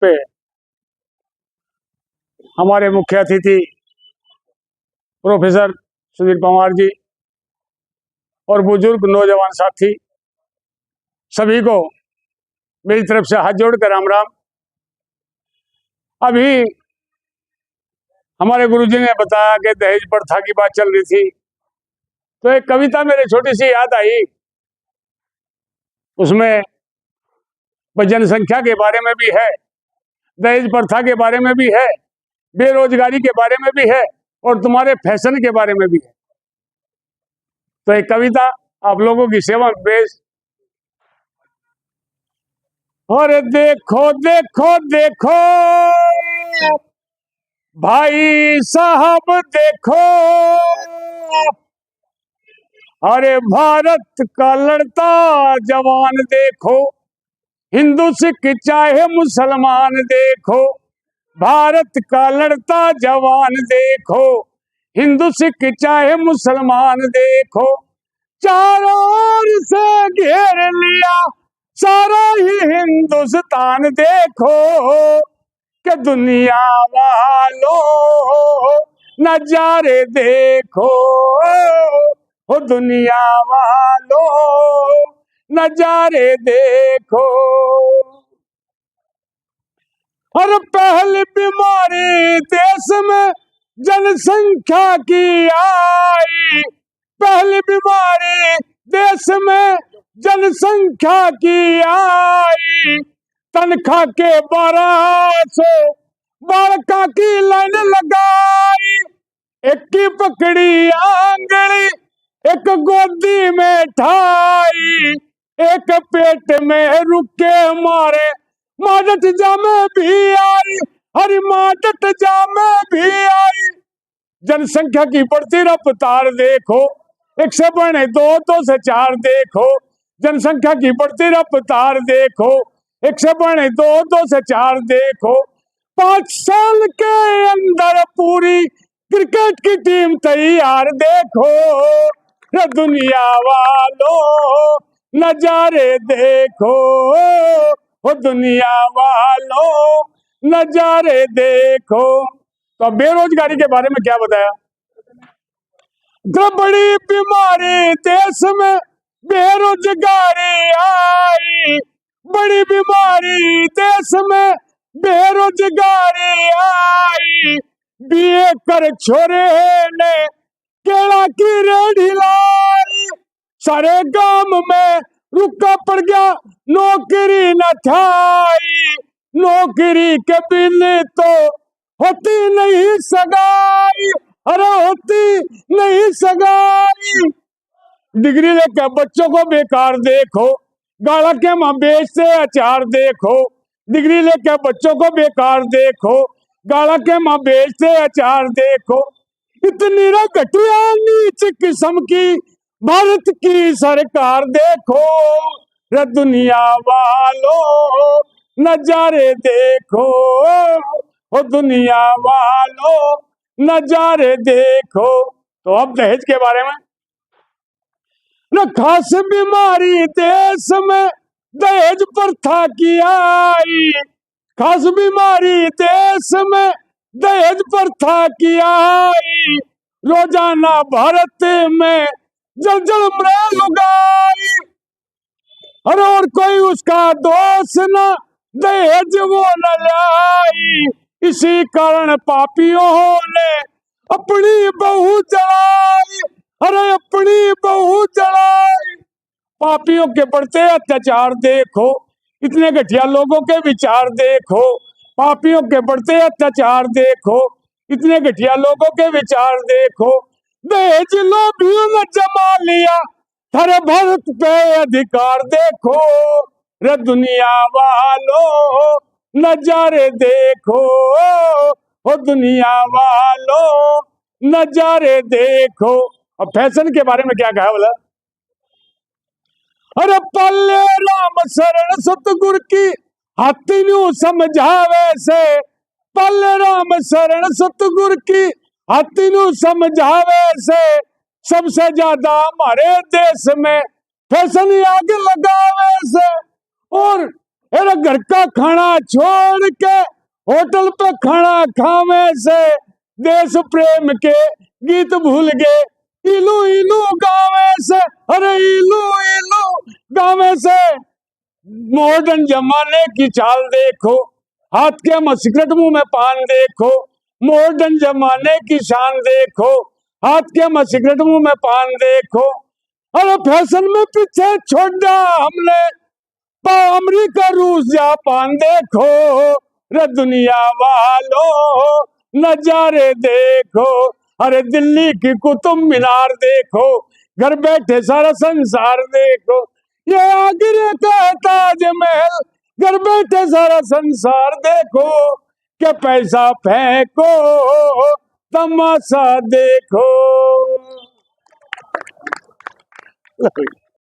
पे हमारे मुख्य अतिथि प्रोफेसर सुधीर पंवार जी और बुजुर्ग नौजवान साथी सभी को मेरी तरफ से हाथ जोड़कर राम राम। अभी हमारे गुरुजी ने बताया कि दहेज प्रथा की बात चल रही थी, तो एक कविता मेरे छोटी सी याद आई। उसमें जनसंख्या के बारे में भी है, दहेज प्रथा के बारे में भी है, बेरोजगारी के बारे में भी है और तुम्हारे फैशन के बारे में भी है। तो एक कविता आप लोगों की सेवा में पेश। और देखो देखो देखो भाई साहब देखो, अरे भारत का लड़ता जवान देखो, हिंदू सिख चाहे मुसलमान देखो, भारत का लड़ता जवान देखो, हिंदू सिख चाहे मुसलमान देखो, चारों ओर से घेर लिया सारा ही हिंदुस्तान देखो, कि दुनिया वालों नजारे देखो, हो दुनिया वालों नजारे देखो। और पहली बीमारी देश में जनसंख्या की आई, पहली बीमारी देश में जनसंख्या की आई, तनख्वाह के 1200 बालका की लाइन लगाई, एक की पकड़ी आंगली एक गोदी में ठाई, एक पेट में रुके मारे मादट जामे भी आई, हरी मादट जामे भी आई। जनसंख्या की बढ़ती रफ्तार देखो, 1 से बढ़े 2, 2 से 4 देखो, जनसंख्या की बढ़ती रफ्तार देखो, 1 से बढ़े 2, 2 से 4 देखो, 5 साल के अंदर पूरी क्रिकेट की टीम तैयार देखो, दुनिया वालों नजारे देखो, हो दुनिया वालों नजारे देखो। तो अब बेरोजगारी के बारे में क्या बताया? बड़ी बीमारी देश में बेरोजगारी आई, बड़ी बीमारी देश में बेरोजगारी आई, बीए कर छोरे ने केला की रेडी लाई, सारे गांव में रुका पड़ गया नौकरी न थाई, नौकरी के बिन तो होती नहीं सगाई, अरे होती नहीं सगाई। डिग्री लेकर बच्चों को बेकार देखो, गाला के माँ बेचते अचार देखो, डिग्री लेकर बच्चों को बेकार देखो, गाला के माँ बेचते अचार देखो, इतनी घटिया नीच किस्म की भारत की सरकार देखो, रे दुनिया वालों नजारे देखो, हो दुनिया वालों नजारे देखो। तो अब दहेज के बारे में न खास बीमारी देश में दहेज प्रथा की आई, खास बीमारी देश में दहेज प्रथा की आई, रोजाना भारत में जल मृत्यु लुगाई, और कोई उसका दोष न दहेज वो न लाई, इसी कारण पापियों ने अपनी बहू जलाई, अरे अपनी बहू जलाई। पापियों के बढ़ते अत्याचार देखो, इतने घटिया लोगों के विचार देखो, पापियों के बढ़ते अत्याचार देखो, इतने घटिया लोगों के विचार देखो, दहेज लोभियों ने जमा लिया थारे भारत पे अधिकार देखो, रे दुनिया वालों नजारे देखो, हो दुनिया वालों नजारे देखो। अब फैशन के बारे में क्या कहा बोला? अरे पल्ले राम शरण सतगुर की हाथी न्यू समझावे से, पल्ले राम शरण सतगुर की हाथी न्यू समझावे से, सबसे ज्यादा हमारे देश में फैशन आग लगावे से, और अरे घर का खाना छोड़ के होटल पे खाना खावे से देश प्रेम के गीत भूल गए, इलू इलू गावे से, अरे इलू इलू गावे से। मॉडर्न जमाने की चाल देखो, हाथ के में सिगरेट मुंह में पान देखो। मॉडर्न जमाने की शान देखो, हाथ के में सिगरेट मुंह में पान देखो। अरे फैशन में पीछे छोड़ा हमने, अमरीका रूस जापान देखो। रे दुनिया वालों नजारे देखो, अरे दिल्ली की कुतुब मीनार देखो, घर बैठे सारा संसार देखो। ये आगरे का ताजमहल, घर बैठे सारा संसार देखो। क्या पैसा फेंको तमाशा देखो।